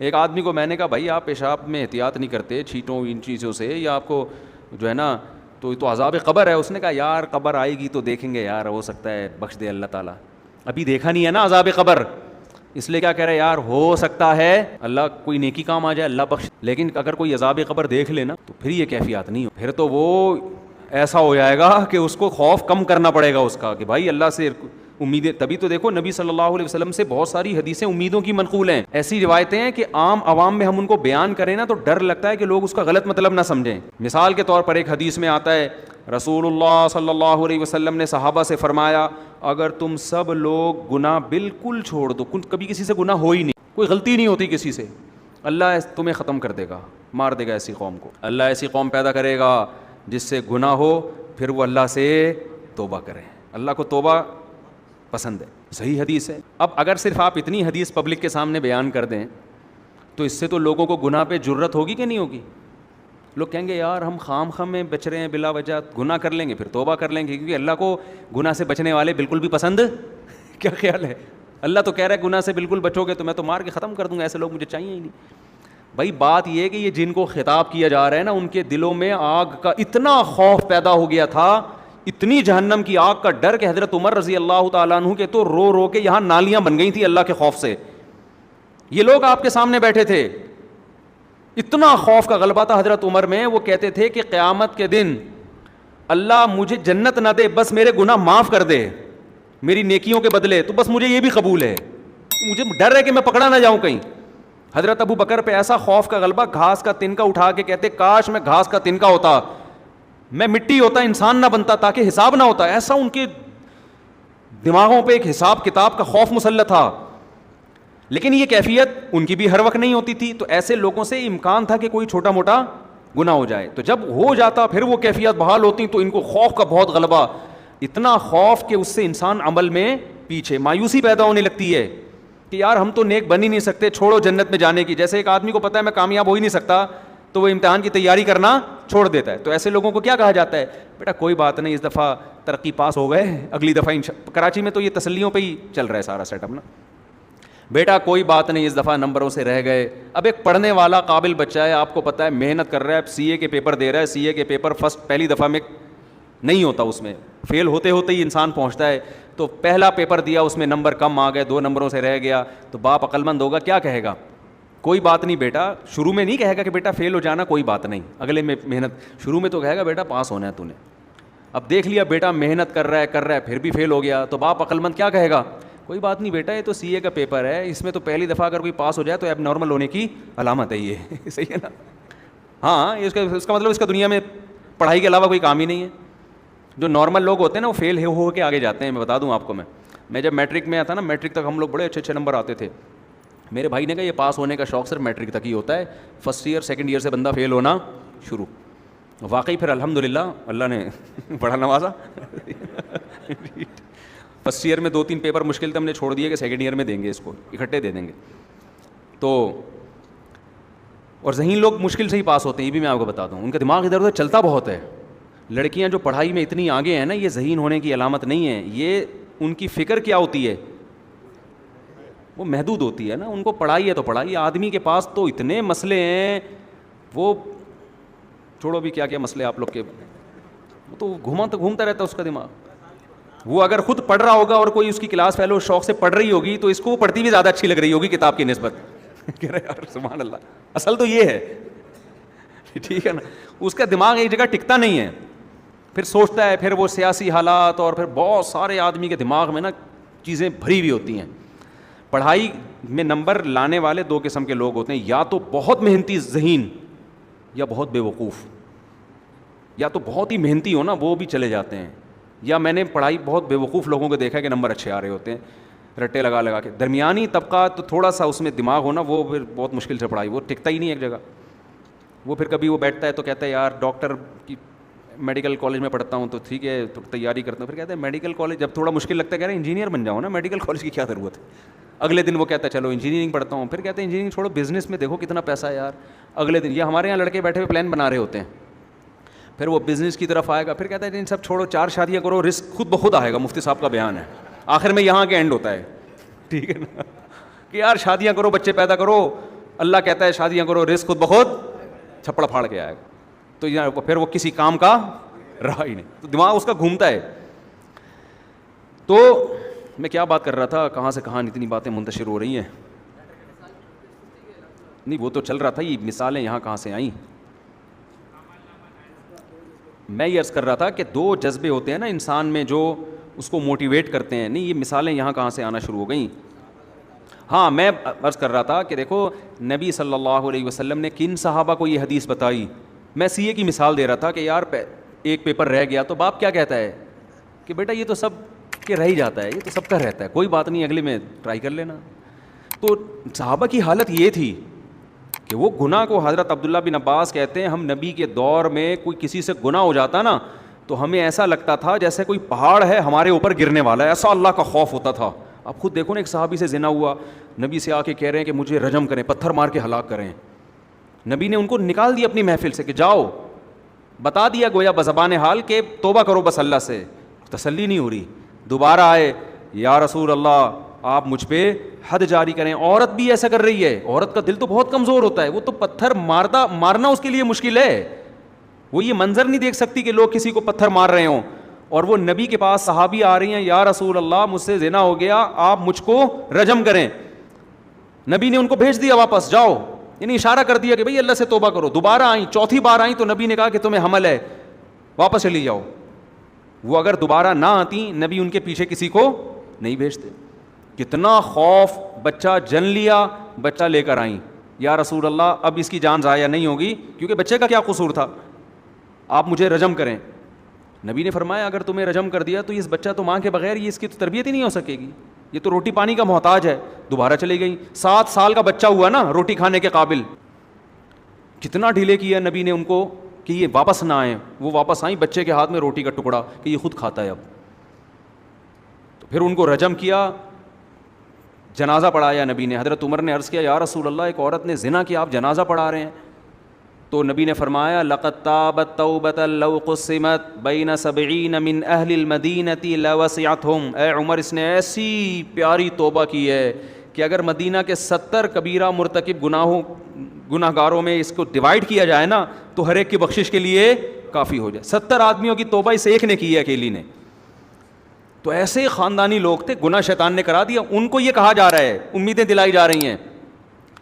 ایک آدمی کو میں نے کہا بھائی آپ پیشاب میں احتیاط نہیں کرتے چھینٹوں ان چیزوں سے، یا آپ کو جو ہے نا تو عذاب قبر ہے. اس نے کہا یار قبر آئے گی تو دیکھیں گے یار، ہو سکتا ہے بخش دے اللہ تعالیٰ. ابھی دیکھا نہیں ہے نا عذاب قبر، اس لیے کیا کہہ رہے ہیں یار ہو سکتا ہے اللہ کوئی نیکی کام آ جائے اللہ بخش. لیکن اگر کوئی عذاب قبر دیکھ لے نا تو پھر یہ کیفیات نہیں ہو، پھر تو وہ ایسا ہو جائے گا کہ اس کو خوف کم کرنا پڑے گا اس کا کہ بھائی اللہ سے امیدیں. تبھی تو دیکھو نبی صلی اللہ علیہ وسلم سے بہت ساری حدیثیں امیدوں کی منقول ہیں. ایسی روایتیں ہیں کہ عام عوام میں ہم ان کو بیان کریں نا تو ڈر لگتا ہے کہ لوگ اس کا غلط مطلب نہ سمجھیں. مثال کے طور پر ایک حدیث میں آتا ہے رسول اللہ صلی اللہ علیہ وسلم نے صحابہ سے فرمایا اگر تم سب لوگ گناہ بالکل چھوڑ دو، کبھی کسی سے گناہ ہو ہی نہیں، کوئی غلطی نہیں ہوتی کسی سے، اللہ تمہیں ختم کر دے گا، مار دے گا ایسی قوم کو. اللہ ایسی قوم پیدا کرے گا جس سے گناہ ہو پھر وہ اللہ سے توبہ کریں. اللہ کو توبہ پسند ہے. صحیح حدیث ہے. اب اگر صرف آپ اتنی حدیث پبلک کے سامنے بیان کر دیں تو اس سے تو لوگوں کو گناہ پہ جرت ہوگی کہ نہیں ہوگی؟ لوگ کہیں گے یار ہم خام خام میں بچ رہے ہیں بلا وجہ، گناہ کر لیں گے پھر توبہ کر لیں گے، کیونکہ اللہ کو گناہ سے بچنے والے بالکل بھی پسند کیا خیال ہے؟ اللہ تو کہہ رہا ہے گناہ سے بالکل بچو گے تو میں تو مار کے ختم کر دوں گا، ایسے لوگ مجھے چاہیے ہی نہیں. بھائی بات یہ ہے کہ یہ جن کو خطاب کیا جا رہا ہے نا ان کے دلوں میں آگ کا اتنا خوف پیدا ہو گیا تھا، اتنی جہنم کی آگ کا ڈر کہ حضرت عمر رضی اللہ تعالیٰ عنہ کے تو رو رو کے یہاں نالیاں بن گئی تھی اللہ کے خوف سے. یہ لوگ آپ کے سامنے بیٹھے تھے، اتنا خوف کا غلبہ تھا حضرت عمر میں، وہ کہتے تھے کہ قیامت کے دن اللہ مجھے جنت نہ دے، بس میرے گناہ معاف کر دے میری نیکیوں کے بدلے، تو بس مجھے یہ بھی قبول ہے، مجھے ڈر ہے کہ میں پکڑا نہ جاؤں کہیں. حضرت ابو بکر پہ ایسا خوف کا غلبہ، گھاس کا تنکا اٹھا کے کہتے کاش میں گھاس کا تنکا ہوتا، میں مٹی ہوتا، انسان نہ بنتا تاکہ حساب نہ ہوتا. ایسا ان کے دماغوں پہ ایک حساب کتاب کا خوف مسلط تھا. لیکن یہ کیفیت ان کی بھی ہر وقت نہیں ہوتی تھی، تو ایسے لوگوں سے امکان تھا کہ کوئی چھوٹا موٹا گناہ ہو جائے. تو جب ہو جاتا پھر وہ کیفیت بحال ہوتی تو ان کو خوف کا بہت غلبہ، اتنا خوف کہ اس سے انسان عمل میں پیچھے، مایوسی پیدا ہونے لگتی ہے کہ یار ہم تو نیک بن ہی نہیں سکتے، چھوڑو جنت میں جانے کی. جیسے ایک آدمی کو پتا ہے میں کامیاب ہو ہی نہیں سکتا تو وہ امتحان کی تیاری کرنا چھوڑ دیتا ہے. تو ایسے لوگوں کو کیا کہا جاتا ہے؟ بیٹا کوئی بات نہیں، اس دفعہ ترقی پاس ہو گئے، اگلی دفعہ کراچی میں تو یہ تسلیوں پہ ہی چل رہا ہے سارا سیٹ اپ نا. بیٹا کوئی بات نہیں، اس دفعہ نمبروں سے رہ گئے. اب ایک پڑھنے والا قابل بچہ ہے، آپ کو پتہ ہے محنت کر رہا ہے، سی اے کے پیپر دے رہا ہے، سی اے کے پیپر فرسٹ پہلی دفعہ میں نہیں ہوتا، اس میں فیل ہوتے ہوتے ہی انسان پہنچتا ہے. تو پہلا پیپر دیا اس میں نمبر کم آ گئے، 2 نمبروں سے رہ گیا، تو باپ عقل مند ہوگا کیا کہے گا؟ کوئی بات نہیں بیٹا، شروع میں نہیں کہے گا کہ بیٹا فیل ہو جانا کوئی بات نہیں، اگلے میں محنت، شروع میں تو کہے گا بیٹا پاس ہونا ہے تو نے. اب دیکھ لیا بیٹا محنت کر رہا ہے پھر بھی فیل ہو گیا، تو باپ عقل مند کیا کہے گا؟ کوئی بات نہیں بیٹا، یہ تو سی اے کا پیپر ہے، اس میں تو پہلی دفعہ اگر کوئی پاس ہو جائے تو ایب نارمل ہونے کی علامت ہے یہ صحیح ہے نا. ہاں اس کا مطلب اس کا دنیا میں پڑھائی کے علاوہ کوئی کام ہی نہیں ہے. جو نارمل لوگ ہوتے ہیں نا وہ فیل ہو کے آگے جاتے ہیں. میں بتا دوں آپ کو، میں جب میٹرک میں آتا نا، میٹرک تک ہم لوگ بڑے اچھے نمبر آتے تھے. میرے بھائی نے کہا یہ پاس ہونے کا شوق صرف میٹرک تک ہی ہوتا ہے، فرسٹ ایئر سیکنڈ ایئر سے بندہ فیل ہونا شروع. واقعی پھر الحمدللہ اللہ نے بڑا نوازا. فرسٹ ایئر میں 2-3 پیپر مشکل تھے، ہم نے چھوڑ دیا کہ سیکنڈ ایئر میں دیں گے، اس کو اکٹھے دے دیں گے. تو اور ذہین لوگ مشکل سے ہی پاس ہوتے ہیں، یہ بھی میں آپ کو بتا دوں، ان کا دماغ ادھر ادھر چلتا بہت ہے. لڑکیاں جو پڑھائی میں اتنی آگے ہیں نا، یہ ذہین ہونے کی علامت نہیں ہے، یہ ان کی فکر کیا ہوتی ہے، وہ محدود ہوتی ہے نا. ان کو پڑھائی ہے تو پڑھائی. آدمی کے پاس تو اتنے مسئلے ہیں، وہ چھوڑو بھی کیا کیا مسئلے آپ لوگ کے، وہ تو گھومتا رہتا ہے اس کا دماغ. وہ اگر خود پڑھ رہا ہوگا اور کوئی اس کی کلاس فیلو شوق سے پڑھ رہی ہوگی تو اس کو پڑھتی بھی زیادہ اچھی لگ رہی ہوگی کتاب کی نسبت. کہہ رہے یار سبحان اللہ، اصل تو یہ ہے، ٹھیک ہے نا. اس کا دماغ ایک جگہ ٹکتا نہیں ہے، پھر سوچتا ہے، پھر وہ سیاسی حالات اور پھر بہت سارے آدمی کے دماغ میں نا چیزیں بھری ہوئی ہوتی ہیں. پڑھائی میں نمبر لانے والے 2 قسم کے لوگ ہوتے ہیں، یا تو بہت محنتی ذہین یا بہت بے وقوف. یا تو بہت ہی محنتی ہو نا وہ بھی چلے جاتے ہیں، یا میں نے پڑھائی بہت بے وقوف لوگوں کو دیکھا کہ نمبر اچھے آ رہے ہوتے ہیں رٹے لگا کے. درمیانی طبقہ تو تھوڑا سا اس میں دماغ ہونا، وہ پھر بہت مشکل سے پڑھائی، وہ ٹکتا ہی نہیں ایک جگہ. وہ پھر کبھی وہ بیٹھتا ہے تو کہتا ہے یار ڈاکٹر کی میڈیکل کالج میں پڑھتا ہوں تو ٹھیک ہے تو تیاری کرتا ہوں. پھر کہتا ہے میڈیکل کالج جب تھوڑا مشکل لگتا ہے، کہہ رہے ہیں انجینئر بن جاؤ نا، میڈیکل کالج کی کیا ضرورت ہے. اگلے دن وہ کہتا ہے چلو انجینئرنگ پڑھتا ہوں. پھر کہتے ہیں انجینئرنگ چھوڑو، بزنس میں دیکھو کتنا پیسہ ہے یار. اگلے دن یہ ہمارے یہاں لڑکے بیٹھے ہوئے پلان بنا رہے ہوتے ہیں، پھر وہ بزنس کی طرف آئے گا. پھر کہتا ہے ان سب چھوڑو، 4 شادیاں کرو، رزق خود بخود آئے گا. مفتی صاحب کا بیان ہے، آخر میں یہاں کے اینڈ ہوتا ہے، ٹھیک ہے نا، کہ یار شادیاں کرو، بچے پیدا کرو، اللہ کہتا ہے شادیاں کرو, رزق خود بخود چھپڑ پھاڑ کے آئے گا. تو پھر وہ کسی کام کا رہا ہی نہیں, تو دماغ اس کا گھومتا ہے. تو میں کیا بات کر رہا تھا, کہاں سے کہاں اتنی باتیں منتشر ہو رہی ہیں. نہیں وہ تو چل رہا تھا, یہ مثالیں یہاں کہاں سے آئیں. میں یہ عرض کر رہا تھا کہ دو جذبے ہوتے ہیں نا انسان میں جو اس کو موٹیویٹ کرتے ہیں. نہیں یہ مثالیں یہاں کہاں سے آنا شروع ہو گئیں. ہاں میں عرض کر رہا تھا کہ دیکھو نبی صلی اللہ علیہ وسلم نے کن صحابہ کو یہ حدیث بتائی. میں سی اے کی مثال دے رہا تھا کہ یار ایک پیپر رہ گیا تو باپ کیا کہتا ہے کہ بیٹا یہ تو سب کے رہ ہی جاتا ہے, یہ تو سب کا رہتا ہے, کوئی بات نہیں اگلے میں ٹرائی کر لینا. تو صحابہ کی حالت یہ تھی کہ وہ گناہ کو, حضرت عبداللہ بن عباس کہتے ہیں ہم نبی کے دور میں کوئی کسی سے گناہ ہو جاتا نا تو ہمیں ایسا لگتا تھا جیسے کوئی پہاڑ ہے ہمارے اوپر گرنے والا ہے, ایسا اللہ کا خوف ہوتا تھا. آپ خود دیکھو نا, ایک صحابی سے زنا ہوا, نبی سے آ کے کہہ رہے ہیں کہ مجھے رجم کریں, پتھر مار کے ہلاک کریں. نبی نے ان کو نکال دیا اپنی محفل سے کہ جاؤ, بتا دیا گویا بزبان حال کہ توبہ کرو بس اللہ سے. تسلی نہیں ہو رہی, دوبارہ آئے, یا رسول اللہ آپ مجھ پہ حد جاری کریں. عورت بھی ایسا کر رہی ہے, عورت کا دل تو بہت کمزور ہوتا ہے, وہ تو پتھر مارنا اس کے لیے مشکل ہے. وہ یہ منظر نہیں دیکھ سکتی کہ لوگ کسی کو پتھر مار رہے ہوں, اور وہ نبی کے پاس صحابی آ رہی ہیں, یا رسول اللہ مجھ سے زنا ہو گیا, آپ مجھ کو رجم کریں. نبی نے ان کو بھیج دیا واپس, جاؤ, یعنی اشارہ کر دیا کہ بھئی اللہ سے توبہ کرو. دوبارہ آئیں, چوتھی بار آئیں تو نبی نے کہا کہ تمہیں حمل ہے, واپس چلی جاؤ. وہ اگر دوبارہ نہ آتی نبی ان کے پیچھے کسی کو نہیں بھیجتے. کتنا خوف, بچہ جن لیا, بچہ لے کر آئیں, یا رسول اللہ اب اس کی جان ضائع نہیں ہوگی کیونکہ بچے کا کیا قصور تھا, آپ مجھے رجم کریں. نبی نے فرمایا اگر تمہیں رجم کر دیا تو اس بچہ تو ماں کے بغیر یہ اس کی تو تربیت ہی نہیں ہو سکے گی, یہ تو روٹی پانی کا محتاج ہے. دوبارہ چلی گئی, 7 سال کا بچہ ہوا نا روٹی کھانے کے قابل. کتنا ڈھیلے کیا نبی نے ان کو کہ یہ واپس نہ آئیں. وہ واپس آئیں, بچے کے ہاتھ میں روٹی کا ٹکڑا کہ یہ خود کھاتا ہے اب. تو پھر ان کو رجم کیا, جنازہ پڑھایا نبی نے. حضرت عمر نے عرض کیا یا رسول اللہ ایک عورت نے زنا کیا, آپ جنازہ پڑھا رہے ہیں. تو نبی نے فرمایا لقد تابت توبۃ لو قسمت بین 70 من اہل المدینہ لوسعتهم. اے عمر اس نے ایسی پیاری توبہ کی ہے کہ اگر مدینہ کے 70 کبیرہ مرتکب گناہ گاروں میں اس کو ڈیوائڈ کیا جائے نا تو ہر ایک کی بخشش کے لیے کافی ہو جائے. 70 آدمیوں کی توبہ اس ایک نے کی ہے, اکیلی نے. تو ایسے خاندانی لوگ تھے, گناہ شیطان نے کرا دیا. ان کو یہ کہا جا رہا ہے, امیدیں دلائی جا رہی ہیں,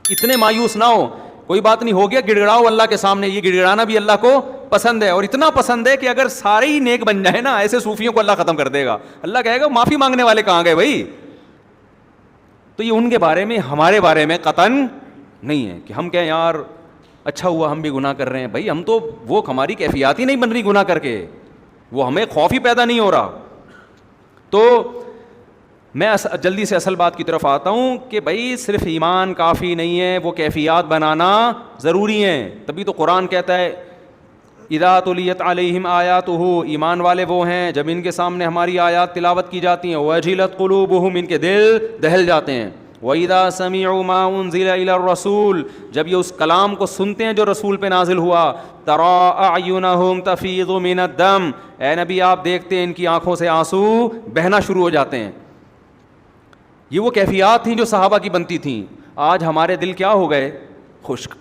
اتنے مایوس نہ ہو, کوئی بات نہیں, ہو گیا, گڑ گڑاؤ اللہ کے سامنے. یہ گڑ گڑانا بھی اللہ کو پسند ہے, اور اتنا پسند ہے کہ اگر سارے ہی نیک بن جائے نا ایسے صوفیوں کو اللہ ختم کر دے گا. اللہ کہے گا معافی مانگنے والے کہاں گئے بھائی. تو یہ ان کے بارے میں, ہمارے بارے میں قطعاً نہیں ہے کہ ہم کہیں یار اچھا ہوا ہم بھی گناہ کر رہے ہیں. بھائی ہم تو, وہ ہماری کیفیات ہی نہیں بن رہی گناہ کر کے, وہ ہمیں خوف ہی پیدا نہیں ہو رہا. تو میں جلدی سے اصل بات کی طرف آتا ہوں کہ بھائی صرف ایمان کافی نہیں ہے, وہ کیفیات بنانا ضروری ہیں. تبھی تو قرآن کہتا ہے اذا تلیت علیہم آیاتہ, ایمان والے وہ ہیں جب ان کے سامنے ہماری آیات تلاوت کی جاتی ہیں, وجلت قلوبہم, ان کے دل دہل جاتے ہیں. وَإِذَا سَمِعُوا مَا أُنزِلَ إِلَى الرَّسُولِ, جب یہ اس کلام کو سنتے ہیں جو رسول پہ نازل ہوا. تَرَىٰ أَعْيُنَهُمْ تَفِيضُ مِنَ الدَّمْ, اے نبی آپ دیکھتے ہیں ان کی آنکھوں سے آنسو بہنا شروع ہو جاتے ہیں. یہ وہ کیفیات تھیں جو صحابہ کی بنتی تھیں. آج ہمارے دل کیا ہو گئے, خشک.